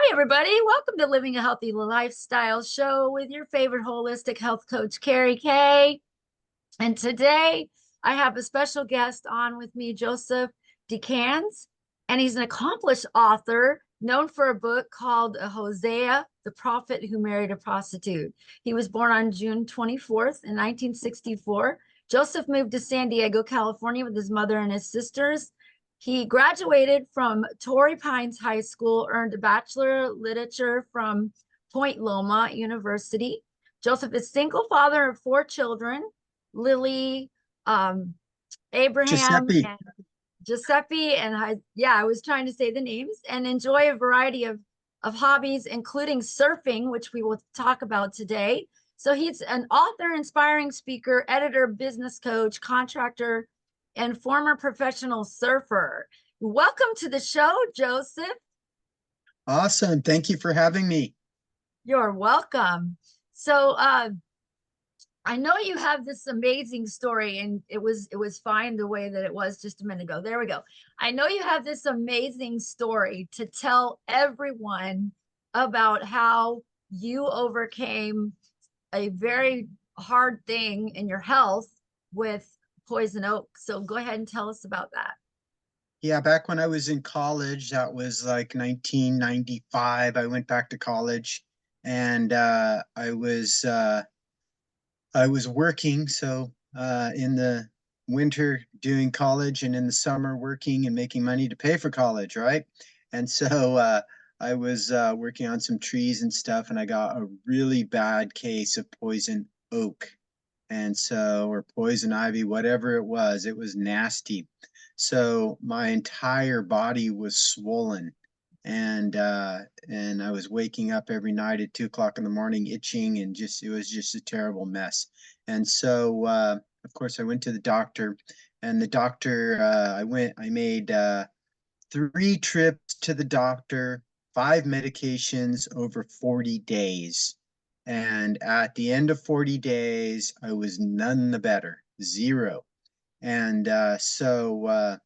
Hi, everybody. Welcome to Living a Healthy Lifestyle Show with your favorite holistic health coach, Carrie Kay. And today I have a special guest on with me, Joseph Descans, and he's an accomplished author known for a book called Hosea, the Prophet Who Married a Prostitute. He was born on June 24th in 1964. Joseph moved to San Diego, California with his mother and his sisters. He graduated from Torrey Pines High School, earned a Bachelor of Literature from Point Loma University. Joseph is single father of four children, Lily, Abraham, Giuseppe. and Giuseppe. And I was trying to say the names, and enjoy a variety of hobbies, including surfing, which we will talk about today. So he's an author, inspiring speaker, editor, business coach, contractor, and former professional surfer. Welcome to the show, Joseph. Awesome. Thank you for having me. You're welcome. So I know you have this amazing story, and it was fine the way that it was just a minute ago. There we go. I know you have this amazing story to tell everyone about how you overcame a very hard thing in your health with poison oak. So go ahead and tell us about that. Yeah, back when I was in college, that was like 1995. I went back to college and I was working, so in the winter doing college and in the summer working and making money to pay for college, right? And so I was working on some trees and stuff, and I got a really bad case of poison oak. And so, or poison ivy, whatever it was nasty. So my entire body was swollen, and I was waking up every night at 2 o'clock in the morning, itching, and just it was just a terrible mess. And so, of course, I went to the doctor, and the doctor, I made 3 trips to the doctor, 5 medications over 40 days. And at the end of 40 days, I was none the better, zero. And the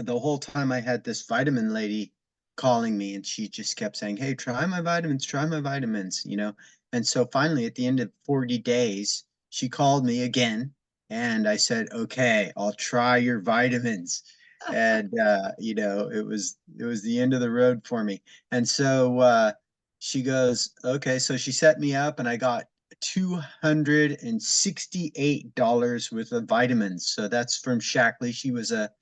whole time I had this vitamin lady calling me, and she just kept saying, "Hey, try my vitamins, you know." And so finally, at the end of 40 days, she called me again, and I said, "Okay, I'll try your vitamins." And it was the end of the road for me. And so she goes, "Okay," so she set me up, and I got $268 worth of vitamins. So that's from Shackley. She was a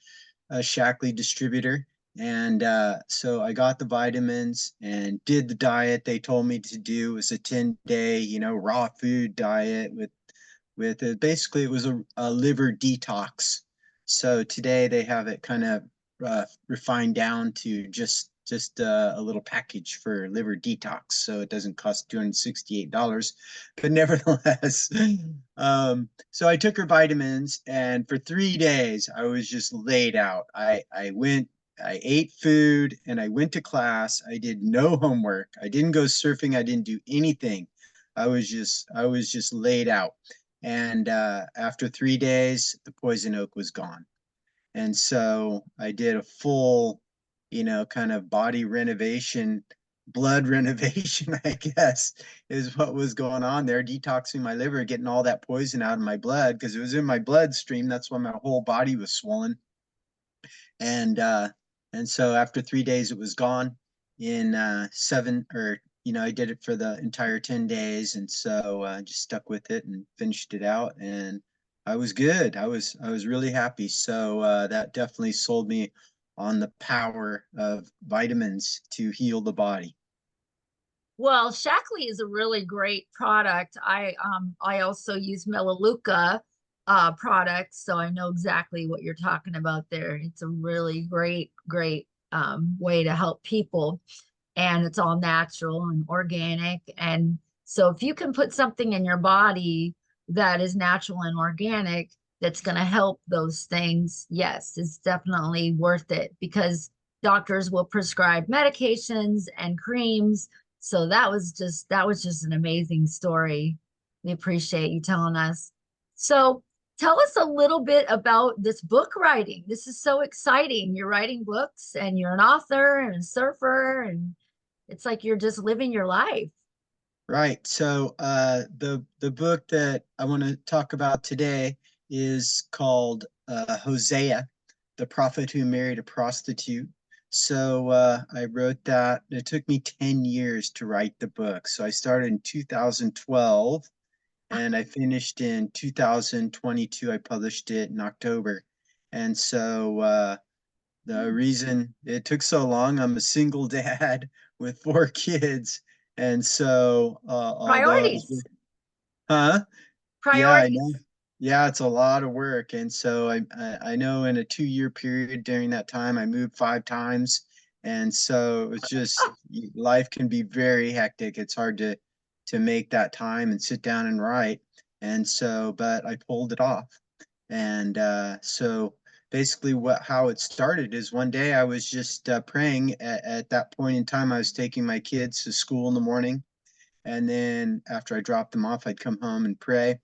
Shackley distributor. And so I got the vitamins and did the diet they told me to do. It was a 10-day, raw food diet with basically it was a liver detox. So today they have it kind of refined down to just a little package for liver detox, so it doesn't cost $268. But nevertheless, so I took her vitamins, and for 3 days I was just laid out. I ate food, and I went to class. I did no homework. I didn't go surfing. I didn't do anything. I was just laid out. And after 3 days, the poison oak was gone. And so I did a full, kind of body renovation, blood renovation, I guess, is what was going on there, detoxing my liver, getting all that poison out of my blood because it was in my bloodstream. That's why my whole body was swollen. And and so after 3 days, it was gone. In seven, or I did it for the entire 10 days, and so I just stuck with it and finished it out, and I was good. I was really happy. So that definitely sold me on the power of vitamins to heal the body. Well, Shackley is a really great product. I also use Melaleuca products, so I know exactly what you're talking about there. It's a really great way to help people, and it's all natural and organic. And so if you can put something in your body that is natural and organic, that's going to help those things, yes, it's definitely worth it because doctors will prescribe medications and creams. So that was just an amazing story. We appreciate you telling us. So tell us a little bit about this book writing. This is so exciting. You're writing books, and you're an author and a surfer, and It's like you're just living your life. Right. So the book that I want to talk about today is called Hosea, the prophet who married a prostitute. So I wrote that. It took me 10 years to write the book. So I started in 2012 and I finished in 2022. I published it in October. And so the reason it took so long, I'm a single dad with four kids. And so, although it was, Priorities, huh? Yeah, I know. priorities. Yeah, it's a lot of work. And so I know in a 2 year period during that time, I moved 5 times. And so it was just life can be very hectic. It's hard to make that time and sit down and write. And so, but I pulled it off. And so basically what how it started is one day I was just praying at that point in time. I was taking my kids to school in the morning. And then after I dropped them off, I'd come home and pray,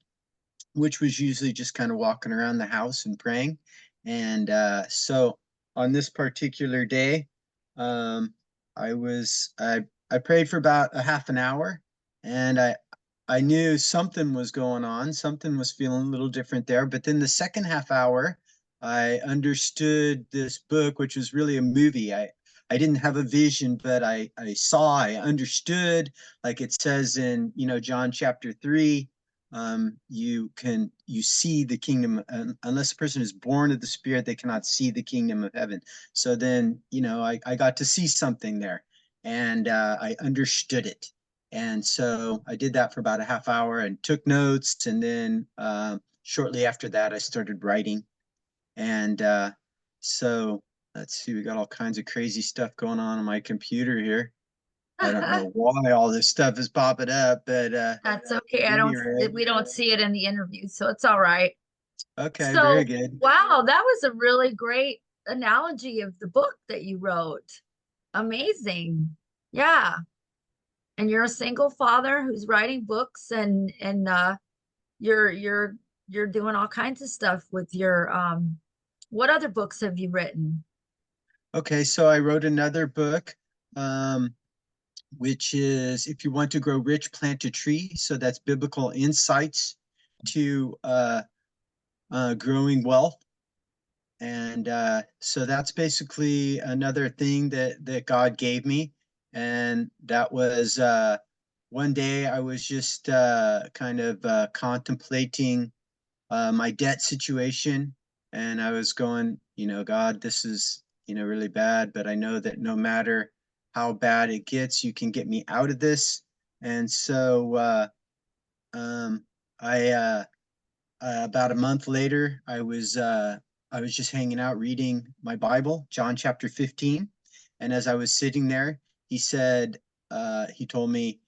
which was usually just kind of walking around the house and praying. And so on this particular day, um, I prayed for about a half an hour, and I knew something was going on, something was feeling a little different there. But then the second half hour, I understood this book, which was really a movie. I didn't have a vision, but I saw, I understood, like it says in John chapter 3, you see the kingdom, unless a person is born of the spirit, they cannot see the kingdom of heaven. So then I got to see something there, and I understood it. And so I did that for about a half hour and took notes, and then shortly after that I started writing. And so let's see, we got all kinds of crazy stuff going on my computer here. I don't know why all this stuff is popping up, but That's okay. at I any don't, rate. we don't see it in the interview, so it's all right. Okay, very So, good. wow, that was a really great analogy of the book that you wrote. Amazing. Yeah. And you're a single father who's writing books and you're you're you're doing all kinds of stuff with your what other books have you written? Okay, so I wrote another book, um, which is If You Want to Grow Rich, Plant a Tree. So that's biblical insights to growing wealth. And so that's basically another thing that God gave me. And that was one day I was just kind of contemplating my debt situation. And I was going, God, this is, really bad, but I know that no matter how bad it gets, you can get me out of this. And so um, I about a month later, I was just hanging out reading my Bible, John chapter 15. And as I was sitting there, he said, he told me,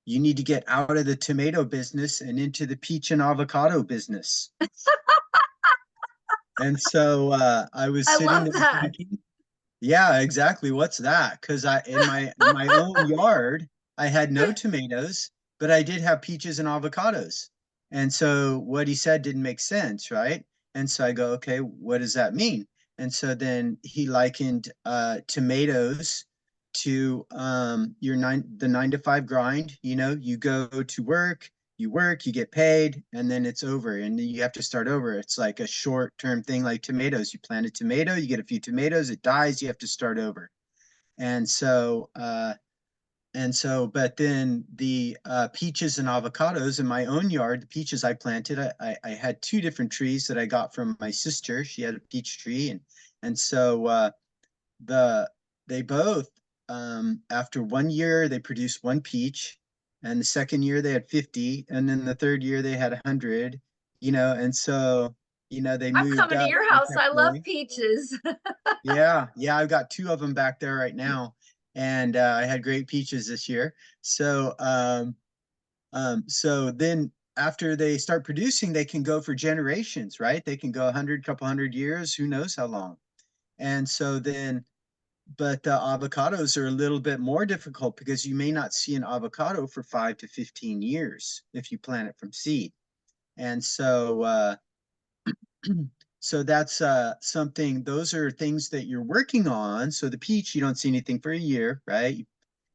you need to get out of the tomato business and into the peach and avocado business. And so I was I sitting love there that. thinking, yeah, exactly. What's that? Because I in my own yard, I had no tomatoes, but I did have peaches and avocados. And so what he said didn't make sense, right? And so I go, okay, what does that mean? And so then he likened tomatoes to the 9 to 5 grind. You go to work, you get paid, and then it's over, and then you have to start over. It's like a short-term thing, like tomatoes. You plant a tomato, you get a few tomatoes, it dies, you have to start over. And so, but then the peaches and avocados in my own yard, the peaches I planted, I had two different trees that I got from my sister. She had a peach tree, and so the they both after 1 year they produced one peach, and the second year they had 50, and then the third year they had 100. And so they I'm moved coming to up your and house. I kept love going. peaches. Yeah, I've got two of them back there right now, and I had great peaches this year. So then after they start producing, they can go for generations, right? They can go 100, couple 100 years, who knows how long. And so then but the avocados are a little bit more difficult because you may not see an avocado for 5 to 15 years if you plant it from seed. And so that's something, those are things that you're working on. So the peach, you don't see anything for a year, right?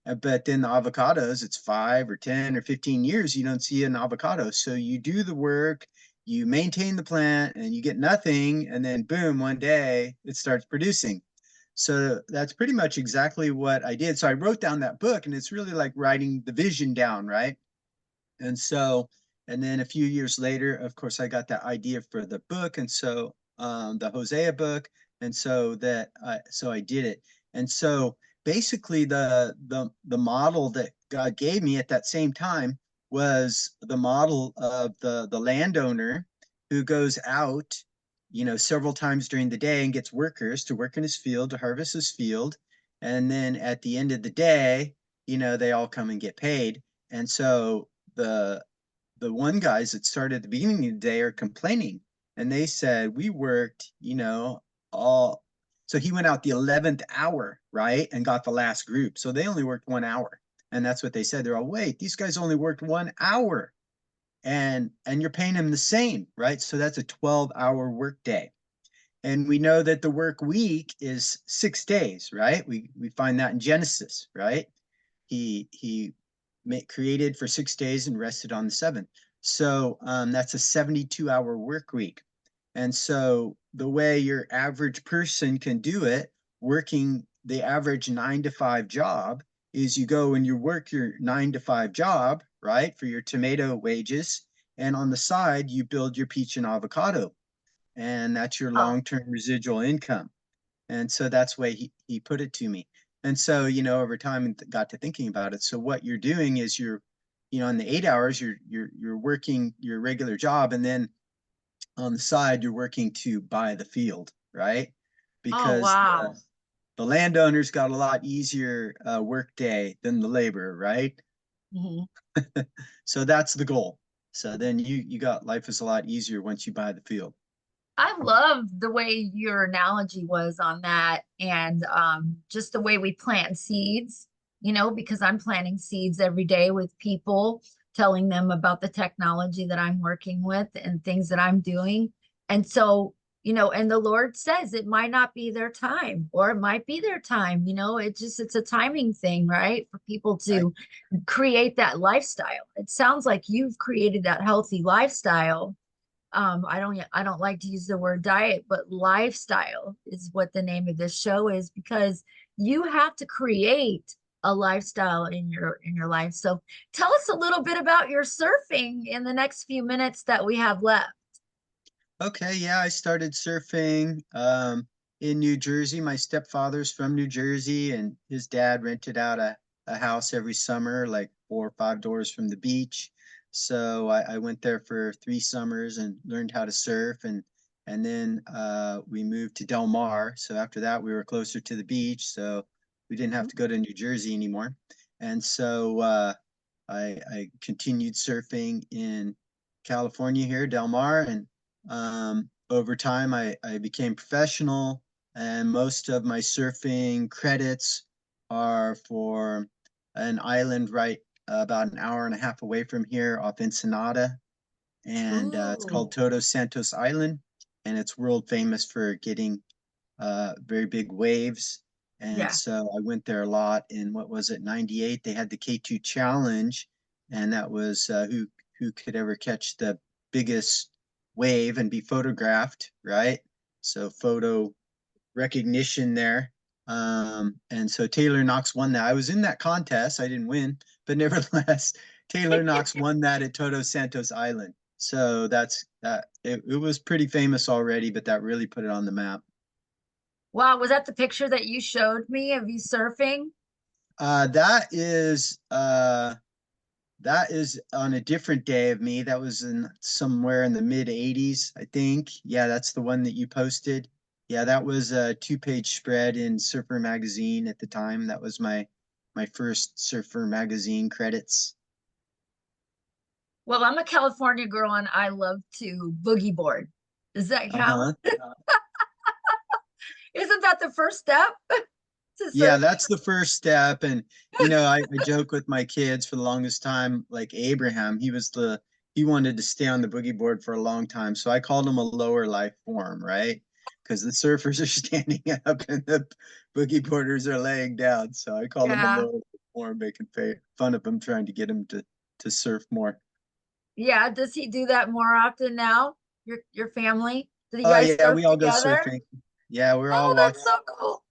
But then the avocados, it's 5 or 10 or 15 years, you don't see an avocado. So you do the work, you maintain the plant, and you get nothing. And then boom, one day it starts producing. So that's pretty much exactly what I did. So I wrote down that book, and it's really like writing the vision down, right? And so, and then a few years later, of course, I got that idea for the book, and so the Hosea book, and so I did it. And so basically, the model that God gave me at that same time was the model of the landowner who goes out, several times during the day and gets workers to work in his field to harvest his field, and then at the end of the day, they all come and get paid. And so the the one guys that started at the beginning of the day are complaining, and they said we worked, all. So he went out the 11th hour, right, and got the last group. So they only worked 1 hour, and that's what they said. They're all, wait, these guys only worked 1 hour, and you're paying them the same, right? So that's a 12-hour work day. And we know that the work week is 6 days, right? We find that in Genesis, right? He created for 6 days and rested on the seventh. So that's a 72-hour work week. And so the way your average person can do it, working the average 9 to 5 job, is you go and you work your 9 to 5 job, right, for your tomato wages. And on the side, you build your peach and avocado. And that's your Oh, long-term residual income. And so that's the way he put it to me. And so, over time and got to thinking about it. So what you're doing is in the 8 hours, you're working your regular job, and then on the side, you're working to buy the field, right? oh, Because wow. the landowner's got a lot easier work day than the laborer, right? Mhm. So that's the goal. So then you got life is a lot easier once you buy the field. I love the way your analogy was on that and just the way we plant seeds, because I'm planting seeds every day with people, telling them about the technology that I'm working with and things that I'm doing. And so, and the Lord says it might not be their time or it might be their time, it's a timing thing, right? For people Right. to create that lifestyle. It sounds like you've created that healthy lifestyle. I don't like to use the word diet, but lifestyle is what the name of this show is, because you have to create a lifestyle in your life. So tell us a little bit about your surfing in the next few minutes that we have left. Okay, yeah, I started surfing in New Jersey. My stepfather's from New Jersey, and his dad rented out a house every summer, like 4 or 5 doors from the beach. So I went there for 3 summers and learned how to surf, and then we moved to Del Mar. So after that, we were closer to the beach, so we didn't have to go to New Jersey anymore. And so I continued surfing in California here, Del Mar, and over time I became professional, and most of my surfing credits are for an island right about an hour and a half away from here off Ensenada, and it's called Ooh, Todos Santos Island, and it's world famous for getting very big waves. And yeah. so I went there a lot. In what was it, '98? They had the K2 Challenge, and that was who could ever catch the biggest wave and be photographed, right? So photo recognition there. And so Taylor Knox won that. I was in that contest. I didn't win, but nevertheless, Taylor Knox won that at Todos Santos Island. So that's that. It was pretty famous already, but that really put it on the map. Wow, was that the picture that you showed me of you surfing? Uh, that is uh, that is on a different day of me. That was in somewhere in the mid '80s, I think. Yeah, that's the one that you posted. Yeah, that was a 2-page spread in Surfer magazine at the time. That was my first Surfer magazine credits. Well, I'm a California girl and I love to boogie board. Does that count? Uh-huh. Isn't that the first step to Yeah, surfing? that's the first step. And I joke with my kids for the longest time, like Abraham, he wanted to stay on the boogie board for a long time. So I called him a lower life form, right? Because the surfers are standing up and the boogie boarders are laying down. So I call him a Yeah. lower. more, making fun of him, trying to get him to surf more. Yeah, does he do that more often now? Your family? Do you Oh guys yeah, surf we all go together? surfing. Yeah, we're all Oh, locked. that's so cool.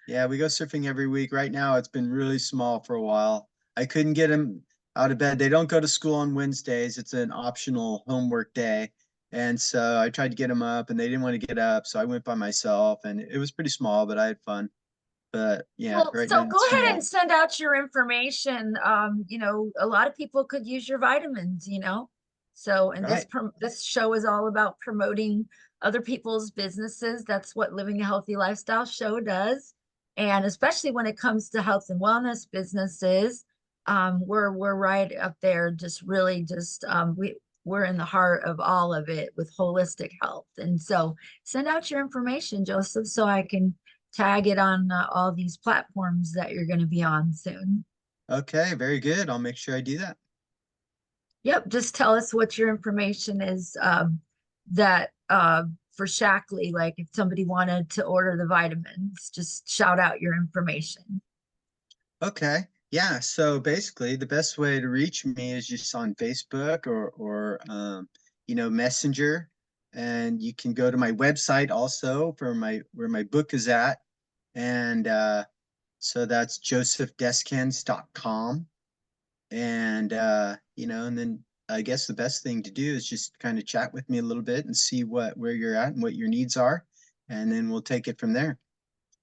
Yeah, we go surfing every week. Right now, it's been really small for a while. I couldn't get him out of bed. They don't go to school on Wednesdays. It's an optional homework day. And so I tried to get him up and they didn't want to get up. So I went by myself and it was pretty small, but I had fun. But yeah, Well, right so now go it's ahead and small. send out your information. A lot of people could use your vitamins, So, and Right. this show is all about promoting other people's businesses. That's what Living a Healthy Lifestyle show does. And especially when it comes to health and wellness businesses, we're right up there, just really just we're in the heart of all of it with holistic health. And so send out your information, Joseph, so I can tag it on all these platforms that you're going to be on soon. Okay, very good. I'll make sure I do that. Yep, just tell us what your information is that for Shackley, like if somebody wanted to order the vitamins, just shout out your information. Okay. Yeah. So basically, the best way to reach me is just on Facebook or Messenger, and you can go to my website also for my where my book is at, and so that's josephdescans.com, and then I guess the best thing to do is just kind of chat with me a little bit and see where you're at and what your needs are, and then we'll take it from there.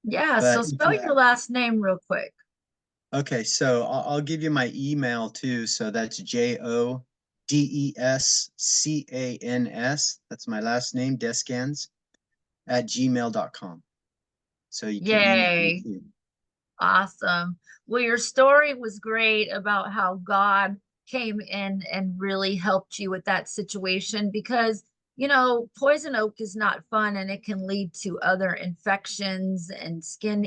Yeah, so But if spell you your last name real quick. Okay, so I'll give you my email too. So that's Jodescans. That's my last name, Descans at gmail.com. So you can email me Yay. too. Awesome. Well, your story was great about how God came in and really helped you with that situation because, poison oak is not fun and it can lead to other infections and skin,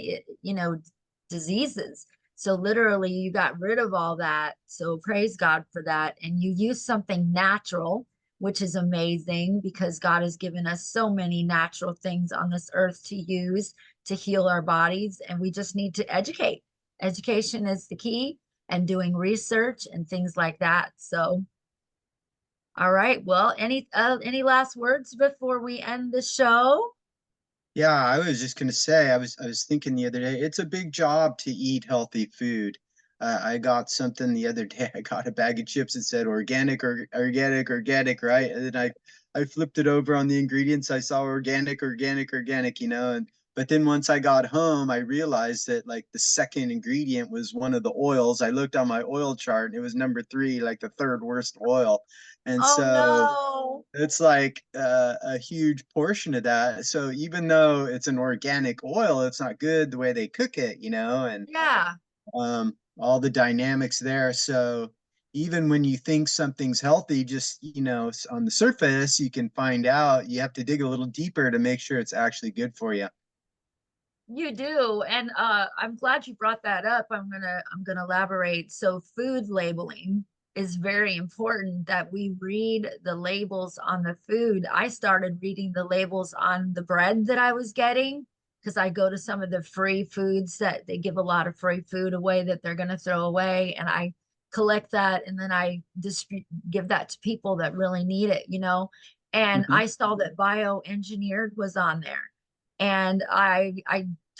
diseases. So literally you got rid of all that. So praise God for that. And you use something natural, which is amazing because God has given us so many natural things on this earth to use to heal our bodies, and we just need to educate. Education is the key, and doing research and things like that. So, all right. Well, any last words before we end the show? Yeah, I was just gonna say, I was thinking the other day, it's a big job to eat healthy food. I got something the other day. I got a bag of chips that said organic or organic, right? And then I flipped it over on the ingredients. I saw organic, and but then once I got home, I realized that like the second ingredient was one of the oils. I looked on my oil chart and it was number three, like the third worst oil. And Oh so no. it's like a huge portion of that. So even though it's an organic oil, it's not good the way they cook it, and Yeah. all the dynamics there. So even when you think something's healthy, just on the surface, you can find out you have to dig a little deeper to make sure it's actually good for you. You do. And I'm glad you brought that up. I'm gonna elaborate. So food labeling is very important that we read the labels on the food. I started reading the labels on the bread that I was getting because I go to some of the free foods that they give a lot of free food away that they're gonna throw away. And I collect that and then I give that to people that really need it. And Hmm. I saw that bioengineered was on there and I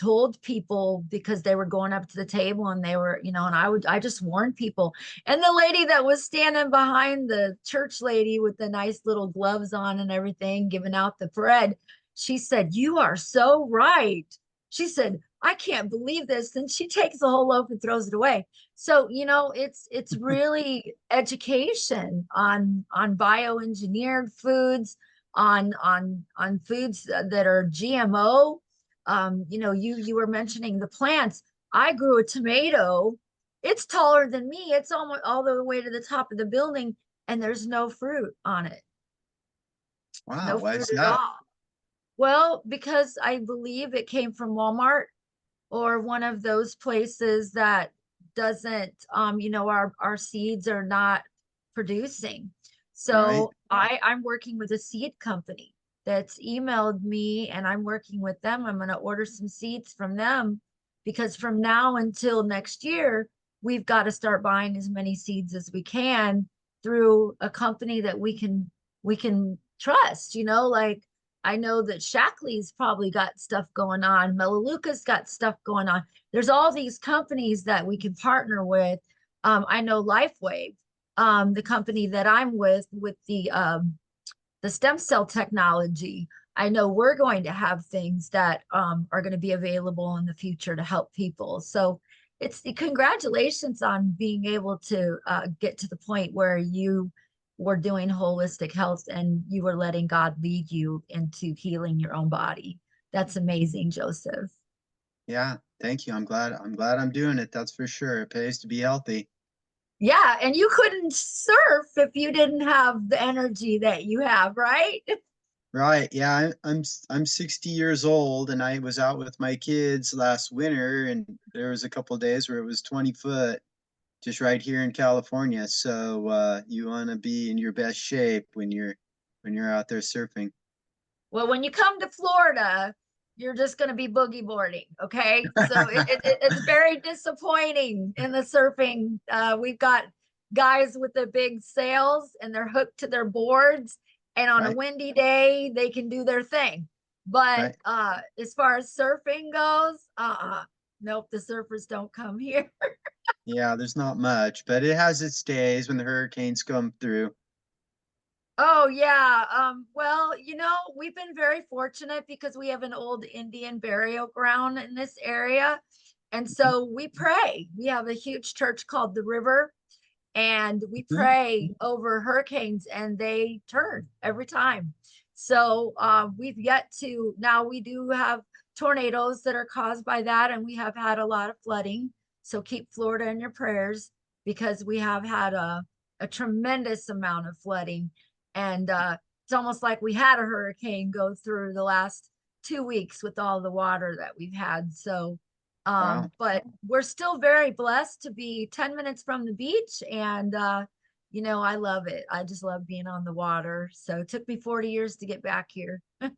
told people because they were going up to the table and they were, and I just warned people. And the lady that was standing behind the church lady with the nice little gloves on and everything, giving out the bread, she said, "You are so right." She said, "I can't believe this." And she takes the whole loaf and throws it away. So, it's really education on bioengineered foods, on foods that are GMO. You were mentioning the plants. I grew a tomato. It's taller than me. It's almost all the way to the top of the building, and there's no fruit on it. Wow, No why fruit is at that? all. Well, because I believe it came from Walmart or one of those places that doesn't our seeds are not producing. Right. So I'm working with a seed company that's emailed me and I'm working with them. I'm going to order some seeds from them because from now until next year we've got to start buying as many seeds as we can through a company that we can trust, like I know that Shackley's probably got stuff going on. Melaleuca's got stuff going on. There's all these companies that we can partner with. I know LifeWave, the company that I'm with the stem cell technology. I know we're going to have things that are going to be available in the future to help people. So it's congratulations on being able to get to the point where you were doing holistic health and you were letting God lead you into healing your own body. That's amazing, Joseph. Yeah, thank you. I'm glad I'm doing it. That's for sure. It pays to be healthy. Yeah, and you couldn't surf if you didn't have the energy that you have, right? Right. Yeah, I'm 60 years old and I was out with my kids last winter and there was a couple days where it was 20 foot just right here in California. So you want to be in your best shape when you're out there surfing. Well, when you come to Florida, you're just going to be boogie boarding. Okay. So it's very disappointing in the surfing. We've got guys with the big sails and they're hooked to their boards. And on a Right, windy day, they can do their thing. But right. as far as surfing goes, nope, the surfers don't come here. Yeah, there's not much, but it has its days when the hurricanes come through. Oh yeah. Well, we've been very fortunate because we have an old Indian burial ground in this area. And so we pray. We have a huge church called the River, and we Mhm. pray over hurricanes and they turn every time. So we've yet to, now we do have tornadoes that are caused by that, and we have had a lot of flooding. So keep Florida in your prayers because we have had a tremendous amount of flooding. And it's almost like we had a hurricane go through the last 2 weeks with all the water that we've had. So Wow. but we're still very blessed to be 10 minutes from the beach. And, I love it. I just love being on the water. So it took me 40 years to get back here. Yeah,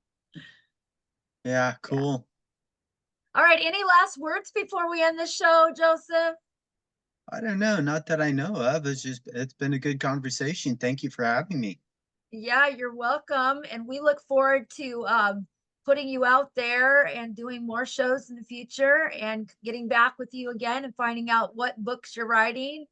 Yeah. cool. All right. Any last words before we end the show, Joseph? I don't know, not that I know of. It's been a good conversation. Thank you for having me. Yeah, you're welcome. And we look forward to putting you out there and doing more shows in the future and getting back with you again and finding out what books you're writing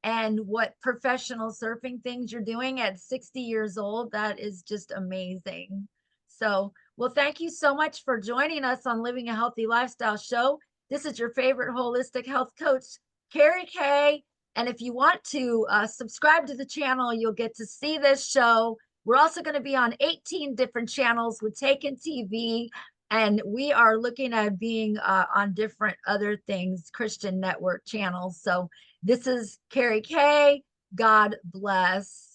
and what professional surfing things you're doing at 60 years old. That is just amazing. So, well, thank you so much for joining us on Living a Healthy Lifestyle Show. This is your favorite holistic health coach, Carrie Kay. And if you want to subscribe to the channel, you'll get to see this show. We're also going to be on 18 different channels with Taken TV, and we are looking at being on different other things, Christian network channels. So this is Carrie Kay. God bless.